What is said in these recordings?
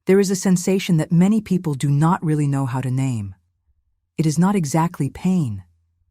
There is a sensation that many people do not really know how to name. It is not exactly pain.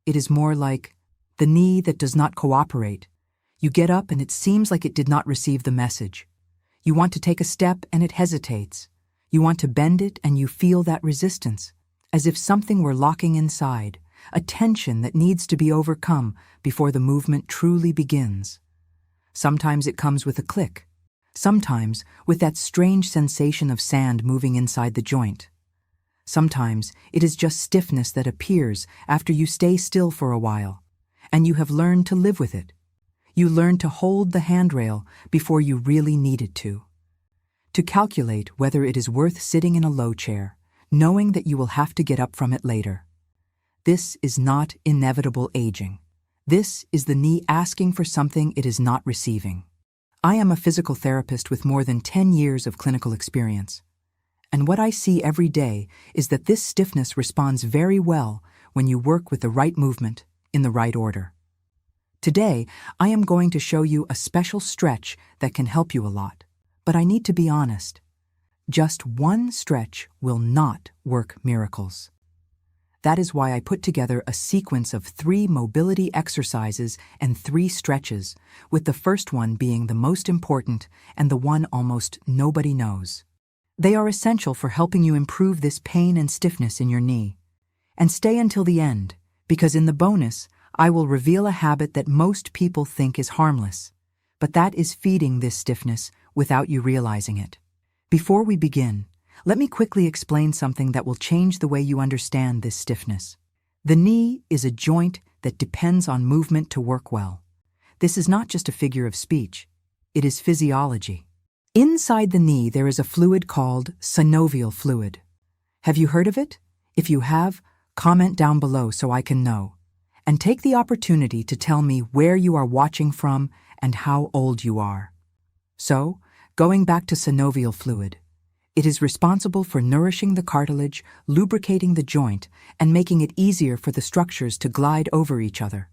It is more like the knee that does not cooperate. You get up and it seems like it did not receive the message. You want to take a step and it hesitates. You want to bend it and you feel that resistance, as if something were locking inside, a tension that needs to be overcome before the movement truly begins. Sometimes it comes with a click. Sometimes with that strange sensation of sand moving inside the joint. Sometimes it is just stiffness that appears after you stay still for a while, and you have learned to live with it. You learn to hold the handrail before you really needed to calculate whether it is worth sitting in a low chair, knowing that you will have to get up from it later. This is not inevitable aging. This is the knee asking for something it is not receiving. I am a physical therapist with more than 10 years of clinical experience. And what I see every day is that this stiffness responds very well when you work with the right movement in the right order. Today, I am going to show you a special stretch that can help you a lot. But I need to be honest. Just one stretch will not work miracles. That is why I put together a sequence of 3 mobility exercises and 3 stretches, with the first one being the most important and the one almost nobody knows. They are essential for helping you improve this pain and stiffness in your knee. And stay until the end, because in the bonus, I will reveal a habit that most people think is harmless, but that is feeding this stiffness without you realizing it. Before we begin, let me quickly explain something that will change the way you understand this stiffness. The knee is a joint that depends on movement to work well. This is not just a figure of speech. It is physiology. Inside the knee, there is a fluid called synovial fluid. Have you heard of it? If you have, comment down below so I can know. And take the opportunity to tell me where you are watching from and how old you are. So, going back to synovial fluid, it is responsible for nourishing the cartilage, lubricating the joint, and making it easier for the structures to glide over each other.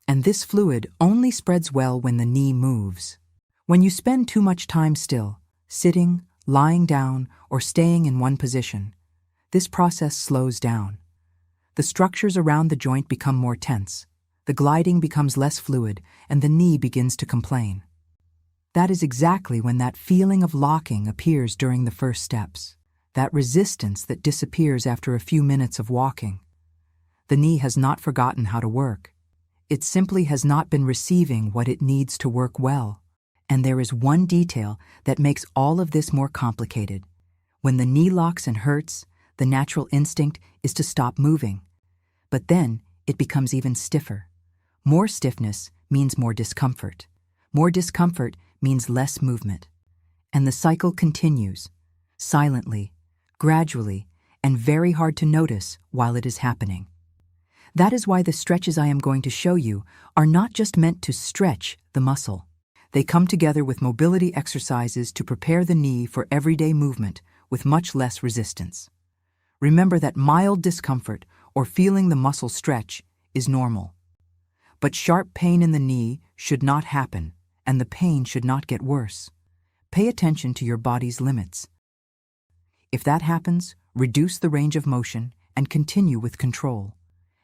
And this fluid only spreads well when the knee moves. When you spend too much time still, sitting, lying down, or staying in one position, this process slows down. The structures around the joint become more tense, the gliding becomes less fluid, and the knee begins to complain. That is exactly when that feeling of locking appears during the first steps, that resistance that disappears after a few minutes of walking. The knee has not forgotten how to work. It simply has not been receiving what it needs to work well. And there is one detail that makes all of this more complicated. When the knee locks and hurts, the natural instinct is to stop moving. But then it becomes even stiffer. More stiffness means more discomfort. More discomfort means less movement. And the cycle continues, silently, gradually, and very hard to notice while it is happening. That is why the stretches I am going to show you are not just meant to stretch the muscle. They come together with mobility exercises to prepare the knee for everyday movement with much less resistance. Remember that mild discomfort or feeling the muscle stretch is normal. But sharp pain in the knee should not happen, and the pain should not get worse. Pay attention to your body's limits. If that happens, reduce the range of motion and continue with control.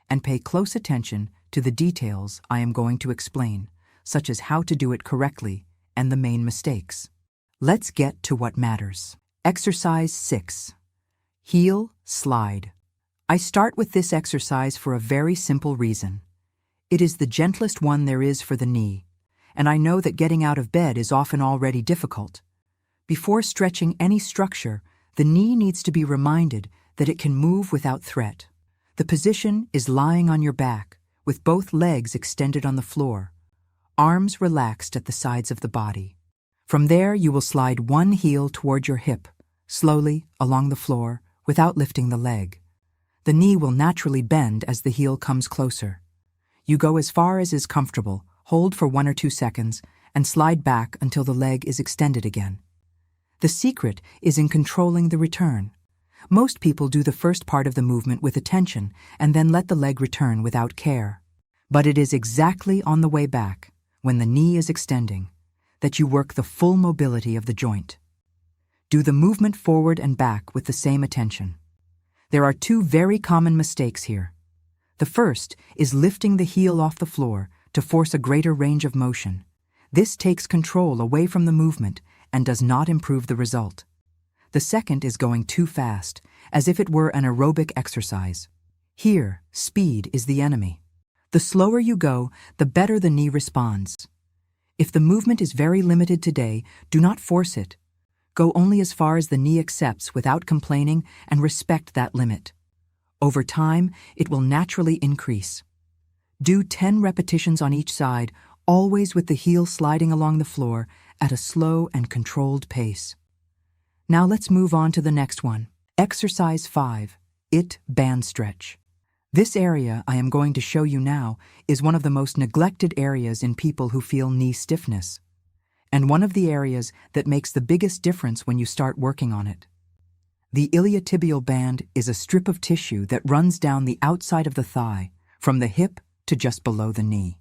And pay close attention to the details I am going to explain, such as how to do it correctly and the main mistakes. Let's get to what matters. Exercise 6. Heel slide. I start with this exercise for a very simple reason. It is the gentlest one there is for the knee, and I know that getting out of bed is often already difficult. Before stretching any structure, the knee needs to be reminded that it can move without threat. The position is lying on your back, with both legs extended on the floor, arms relaxed at the sides of the body. From there, you will slide one heel toward your hip, slowly along the floor, without lifting the leg. The knee will naturally bend as the heel comes closer. You go as far as is comfortable, hold for 1 or 2 seconds, and slide back until the leg is extended again. The secret is in controlling the return. Most people do the first part of the movement with attention and then let the leg return without care. But it is exactly on the way back, when the knee is extending, that you work the full mobility of the joint. Do the movement forward and back with the same attention. There are two very common mistakes here. The first is lifting the heel off the floor to force a greater range of motion. This takes control away from the movement and does not improve the result. The second is going too fast, as if it were an aerobic exercise. Here, speed is the enemy. The slower you go, the better the knee responds. If the movement is very limited today, do not force it. Go only as far as the knee accepts without complaining and respect that limit. Over time, it will naturally increase. Do 10 repetitions on each side, always with the heel sliding along the floor at a slow and controlled pace. Now let's move on to the next one. Exercise 5, IT band stretch. This area I am going to show you now is one of the most neglected areas in people who feel knee stiffness, and one of the areas that makes the biggest difference when you start working on it. The iliotibial band is a strip of tissue that runs down the outside of the thigh, from the hip to just below the knee.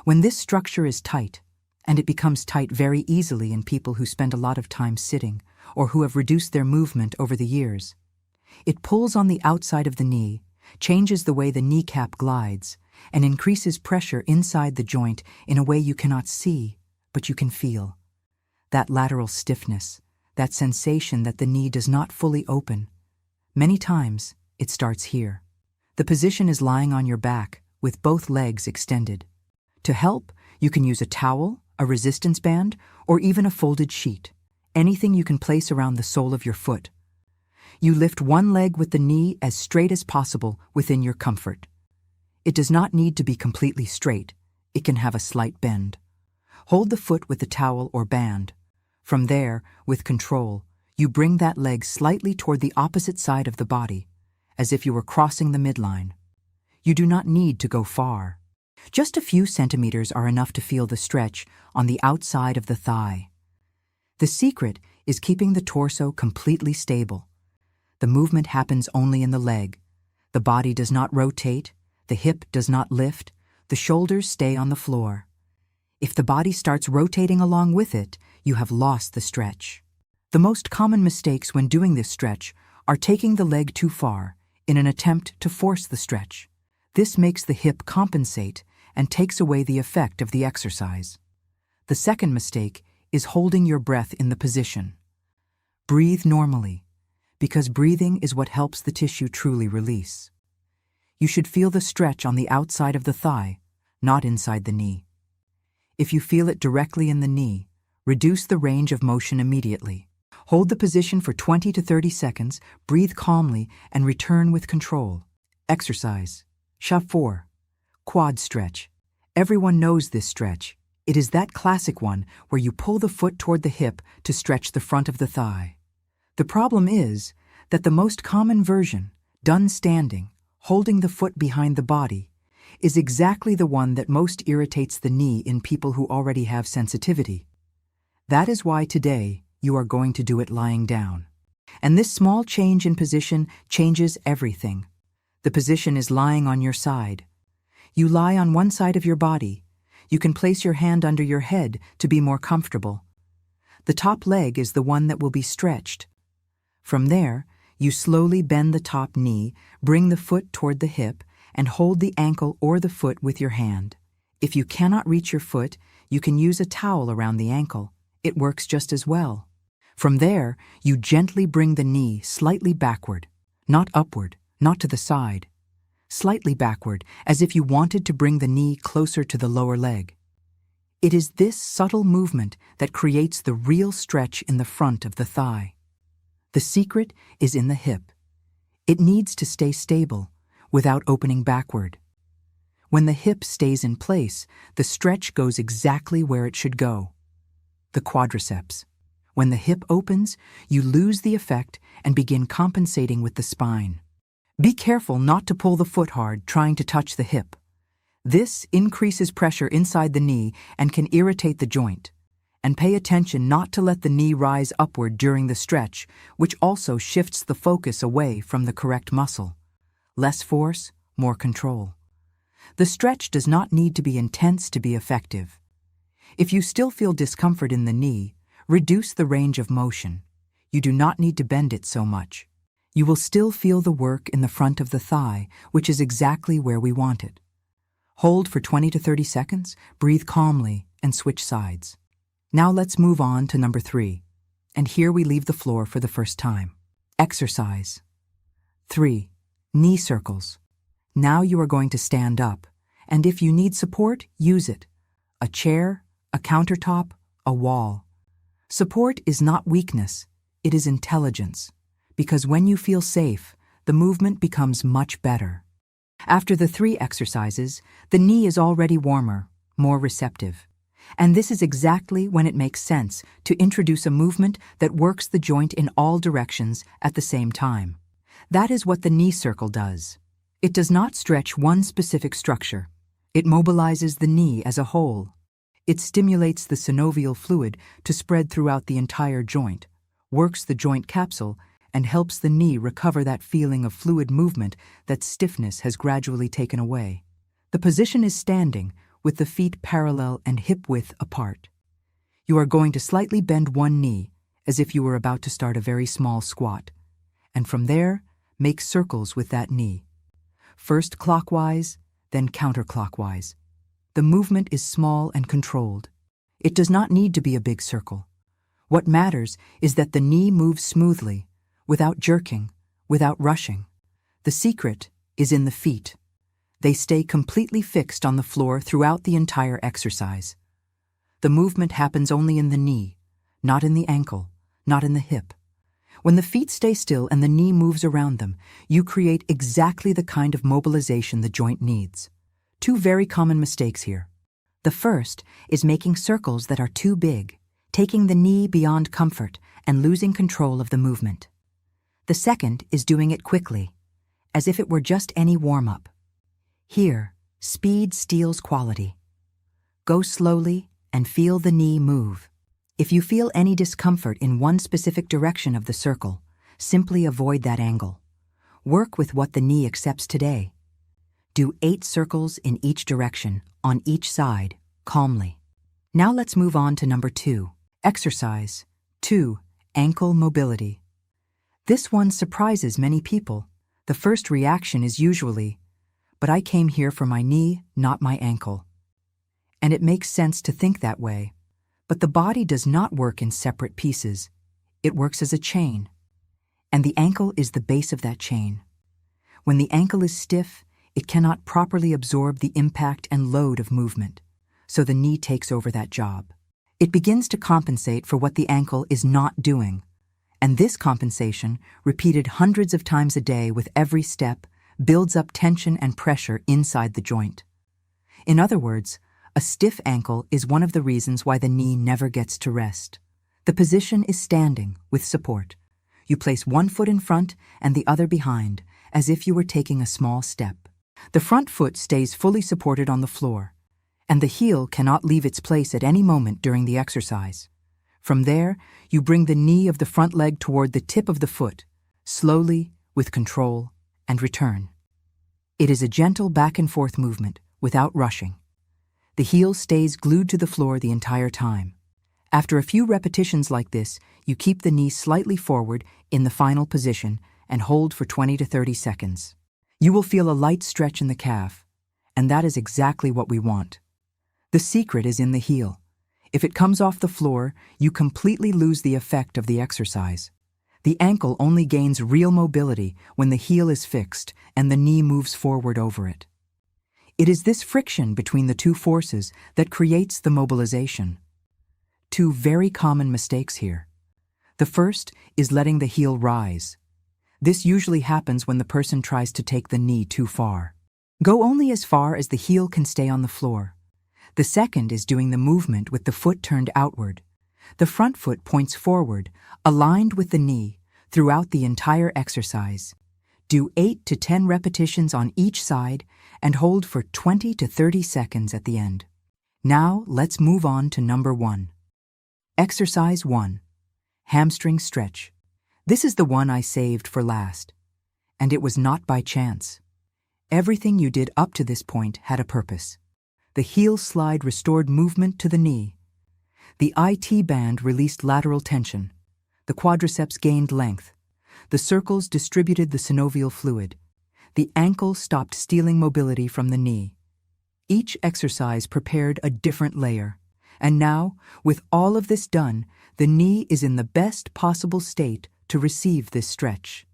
When this structure is tight, and it becomes tight very easily in people who spend a lot of time sitting or who have reduced their movement over the years, it pulls on the outside of the knee, changes the way the kneecap glides, and increases pressure inside the joint in a way you cannot see, but you can feel. That lateral stiffness, that sensation that the knee does not fully open. Many times, it starts here. The position is lying on your back, with both legs extended. To help, you can use a towel, a resistance band, or even a folded sheet. Anything you can place around the sole of your foot. You lift one leg with the knee as straight as possible within your comfort. It does not need to be completely straight. It can have a slight bend. Hold the foot with the towel or band. From there, with control, you bring that leg slightly toward the opposite side of the body, as if you were crossing the midline. You do not need to go far. Just a few centimeters are enough to feel the stretch on the outside of the thigh. The secret is keeping the torso completely stable. The movement happens only in the leg. The body does not rotate, the hip does not lift, the shoulders stay on the floor. If the body starts rotating along with it, you have lost the stretch. The most common mistakes when doing this stretch are taking the leg too far in an attempt to force the stretch. This makes the hip compensate and takes away the effect of the exercise. The second mistake is holding your breath in the position. Breathe normally, because breathing is what helps the tissue truly release. You should feel the stretch on the outside of the thigh, not inside the knee. If you feel it directly in the knee, reduce the range of motion immediately. Hold the position for 20 to 30 seconds, breathe calmly, and return with control. Exercise. SHA4. Quad stretch. Everyone knows this stretch. It is that classic one where you pull the foot toward the hip to stretch the front of the thigh. The problem is that the most common version, done standing, holding the foot behind the body, is exactly the one that most irritates the knee in people who already have sensitivity. That is why today you are going to do it lying down. And this small change in position changes everything. The position is lying on your side. You lie on one side of your body. You can place your hand under your head to be more comfortable. The top leg is the one that will be stretched. From there, you slowly bend the top knee, bring the foot toward the hip, and hold the ankle or the foot with your hand. If you cannot reach your foot, you can use a towel around the ankle. It works just as well. From there, you gently bring the knee slightly backward, not upward, not to the side. Slightly backward, as if you wanted to bring the knee closer to the lower leg. It is this subtle movement that creates the real stretch in the front of the thigh. The secret is in the hip. It needs to stay stable, without opening backward. When the hip stays in place, the stretch goes exactly where it should go. The quadriceps. When the hip opens, you lose the effect and begin compensating with the spine. Be careful not to pull the foot hard, trying to touch the hip. This increases pressure inside the knee and can irritate the joint. And pay attention not to let the knee rise upward during the stretch, which also shifts the focus away from the correct muscle. Less force, more control. The stretch does not need to be intense to be effective. If you still feel discomfort in the knee, reduce the range of motion. You do not need to bend it so much. You will still feel the work in the front of the thigh, which is exactly where we want it. Hold for 20 to 30 seconds, breathe calmly, and switch sides. Now let's move on to number 3. And here we leave the floor for the first time. Exercise 3. Knee circles. Now you are going to stand up, and if you need support, use it. A chair, a countertop, a wall. Support is not weakness, it is intelligence. Because when you feel safe, the movement becomes much better. After the 3 exercises, the knee is already warmer, more receptive. And this is exactly when it makes sense to introduce a movement that works the joint in all directions at the same time. That is what the knee circle does. It does not stretch one specific structure. It mobilizes the knee as a whole. It stimulates the synovial fluid to spread throughout the entire joint, works the joint capsule, and helps the knee recover that feeling of fluid movement that stiffness has gradually taken away. The position is standing, with the feet parallel and hip-width apart. You are going to slightly bend one knee, as if you were about to start a very small squat, and from there, make circles with that knee. First clockwise, then counterclockwise. The movement is small and controlled. It does not need to be a big circle. What matters is that the knee moves smoothly, without jerking, without rushing. The secret is in the feet. They stay completely fixed on the floor throughout the entire exercise. The movement happens only in the knee, not in the ankle, not in the hip. When the feet stay still and the knee moves around them, you create exactly the kind of mobilization the joint needs. 2 very common mistakes here. The first is making circles that are too big, taking the knee beyond comfort and losing control of the movement. The second is doing it quickly, as if it were just any warm-up. Here, speed steals quality. Go slowly and feel the knee move. If you feel any discomfort in one specific direction of the circle, simply avoid that angle. Work with what the knee accepts today. Do 8 circles in each direction, on each side, calmly. Now let's move on to number 2. Exercise 2. Ankle mobility. This one surprises many people. The first reaction is usually, but I came here for my knee, not my ankle. And it makes sense to think that way. But the body does not work in separate pieces. It works as a chain. And the ankle is the base of that chain. When the ankle is stiff, it cannot properly absorb the impact and load of movement. So the knee takes over that job. It begins to compensate for what the ankle is not doing. And this compensation, repeated hundreds of times a day with every step, builds up tension and pressure inside the joint. In other words, a stiff ankle is one of the reasons why the knee never gets to rest. The position is standing, with support. You place one foot in front and the other behind, as if you were taking a small step. The front foot stays fully supported on the floor, and the heel cannot leave its place at any moment during the exercise. From there, you bring the knee of the front leg toward the tip of the foot, slowly, with control, and return. It is a gentle back and forth movement, without rushing. The heel stays glued to the floor the entire time. After a few repetitions like this, you keep the knee slightly forward in the final position and hold for 20 to 30 seconds. You will feel a light stretch in the calf, and that is exactly what we want. The secret is in the heel. If it comes off the floor, you completely lose the effect of the exercise. The ankle only gains real mobility when the heel is fixed and the knee moves forward over it. It is this friction between the 2 forces that creates the mobilization. 2 very common mistakes here. The first is letting the heel rise. This usually happens when the person tries to take the knee too far. Go only as far as the heel can stay on the floor. The second is doing the movement with the foot turned outward. The front foot points forward, aligned with the knee, throughout the entire exercise. Do 8 to 10 repetitions on each side and hold for 20 to 30 seconds at the end. Now let's move on to number 1. Exercise 1. Hamstring stretch. This is the one I saved for last. And it was not by chance. Everything you did up to this point had a purpose. The heel slide restored movement to the knee. The IT band released lateral tension. The quadriceps gained length. The circles distributed the synovial fluid. The ankle stopped stealing mobility from the knee. Each exercise prepared a different layer. And now, with all of this done, the knee is in the best possible state to receive this stretch.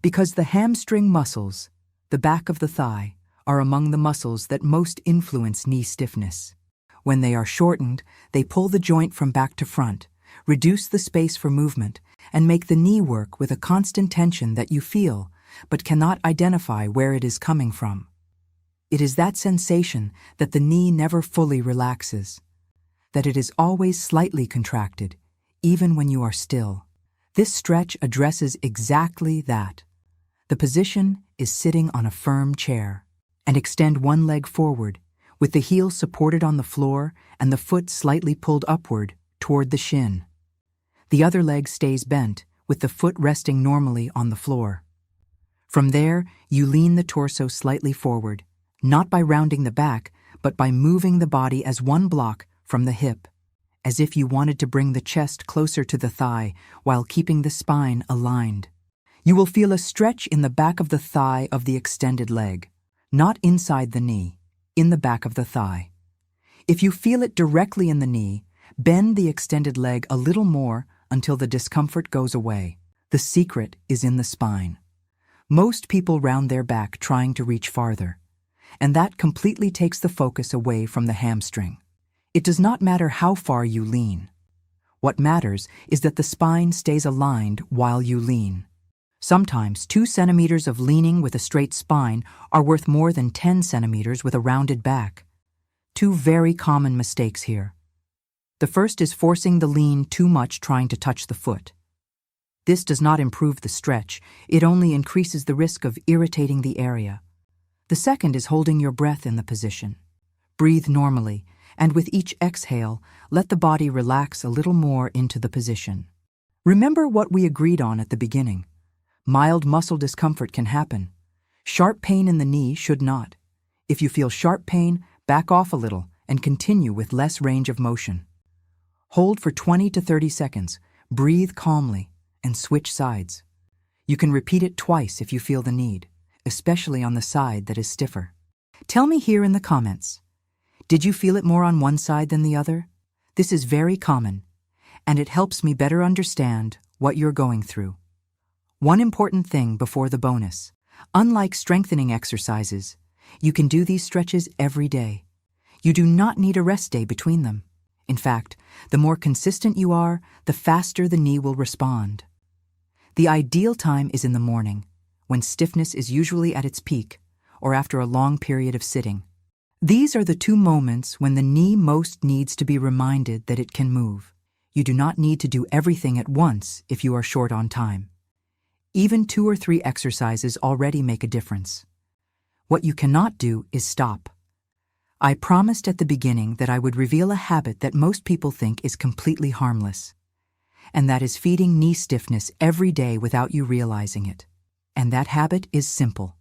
Because the hamstring muscles, the back of the thigh, are among the muscles that most influence knee stiffness. When they are shortened, they pull the joint from back to front, reduce the space for movement, and make the knee work with a constant tension that you feel, but cannot identify where it is coming from. It is that sensation that the knee never fully relaxes, that it is always slightly contracted, even when you are still. This stretch addresses exactly that. The position is sitting on a firm chair, and extend one leg forward, with the heel supported on the floor and the foot slightly pulled upward toward the shin. The other leg stays bent, with the foot resting normally on the floor. From there, you lean the torso slightly forward, not by rounding the back, but by moving the body as one block from the hip, as if you wanted to bring the chest closer to the thigh while keeping the spine aligned. You will feel a stretch in the back of the thigh of the extended leg, not inside the knee, in the back of the thigh. If you feel it directly in the knee, bend the extended leg a little more until the discomfort goes away. The secret is in the spine. Most people round their back trying to reach farther, and that completely takes the focus away from the hamstring. It does not matter how far you lean. What matters is that the spine stays aligned while you lean. Sometimes 2 centimeters of leaning with a straight spine are worth more than 10 centimeters with a rounded back. 2 very common mistakes here. The first is forcing the lean too much trying to touch the foot. This does not improve the stretch, it only increases the risk of irritating the area. The second is holding your breath in the position. Breathe normally, and with each exhale, let the body relax a little more into the position. Remember what we agreed on at the beginning. Mild muscle discomfort can happen. Sharp pain in the knee should not. If you feel sharp pain, back off a little and continue with less range of motion. Hold for 20 to 30 seconds, breathe calmly, and switch sides. You can repeat it twice if you feel the need, especially on the side that is stiffer. Tell me here in the comments, did you feel it more on one side than the other? This is very common, and it helps me better understand what you're going through. One important thing before the bonus. Unlike strengthening exercises, you can do these stretches every day. You do not need a rest day between them. In fact, the more consistent you are, the faster the knee will respond. The ideal time is in the morning, when stiffness is usually at its peak, or after a long period of sitting. These are the 2 moments when the knee most needs to be reminded that it can move. You do not need to do everything at once if you are short on time. Even 2 or 3 exercises already make a difference. What you cannot do is stop. I promised at the beginning that I would reveal a habit that most people think is completely harmless, and that is feeding knee stiffness every day without you realizing it. And that habit is simple.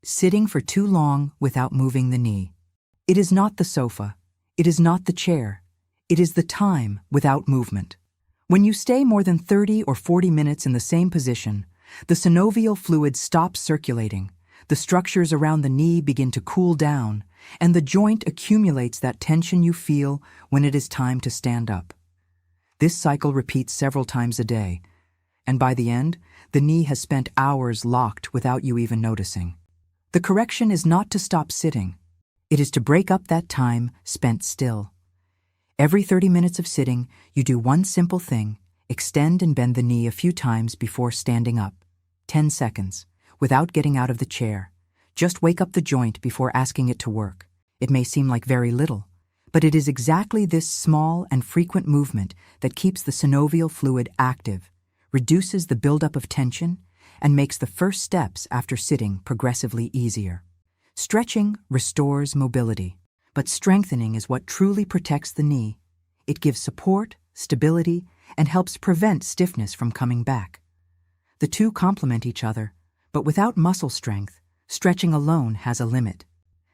Sitting for too long without moving the knee. It is not the sofa. It is not the chair. It is the time without movement. When you stay more than 30 or 40 minutes in the same position, the synovial fluid stops circulating, the structures around the knee begin to cool down, and the joint accumulates that tension you feel when it is time to stand up. This cycle repeats several times a day, and by the end, the knee has spent hours locked without you even noticing. The correction is not to stop sitting. It is to break up that time spent still. Every 30 minutes of sitting, you do one simple thing: extend and bend the knee a few times before standing up. 10 seconds, without getting out of the chair. Just wake up the joint before asking it to work. It may seem like very little, but it is exactly this small and frequent movement that keeps the synovial fluid active, reduces the buildup of tension, and makes the first steps after sitting progressively easier. Stretching restores mobility, but strengthening is what truly protects the knee. It gives support, stability, and helps prevent stiffness from coming back. The 2 complement each other, but without muscle strength, stretching alone has a limit.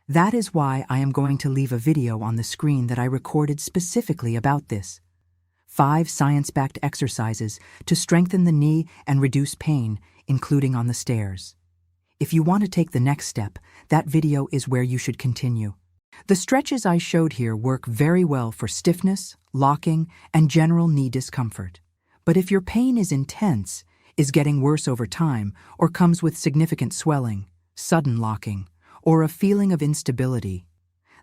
That is why I am going to leave a video on the screen that I recorded specifically about this. 5 science-backed exercises to strengthen the knee and reduce pain, including on the stairs. If you want to take the next step, that video is where you should continue. The stretches I showed here work very well for stiffness, locking, and general knee discomfort. But if your pain is intense, is getting worse over time, or comes with significant swelling, sudden locking, or a feeling of instability,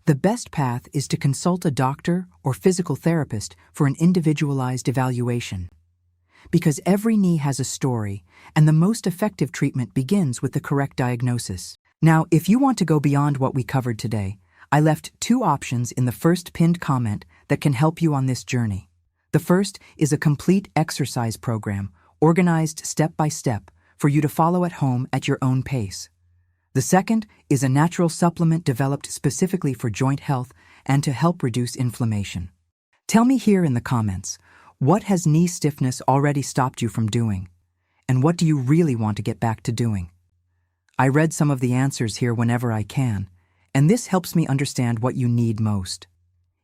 the best path is to consult a doctor or physical therapist for an individualized evaluation. Because every knee has a story, and the most effective treatment begins with the correct diagnosis. Now, if you want to go beyond what we covered today, I left 2 options in the first pinned comment that can help you on this journey. The first is a complete exercise program, organized step by step, for you to follow at home at your own pace. The second is a natural supplement developed specifically for joint health and to help reduce inflammation. Tell me here in the comments, what has knee stiffness already stopped you from doing? And what do you really want to get back to doing? I read some of the answers here whenever I can, and this helps me understand what you need most.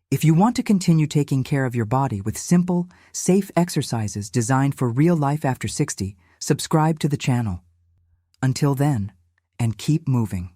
If you want to continue taking care of your body with simple, safe exercises designed for real life after 60, subscribe to the channel. Until then, and keep moving.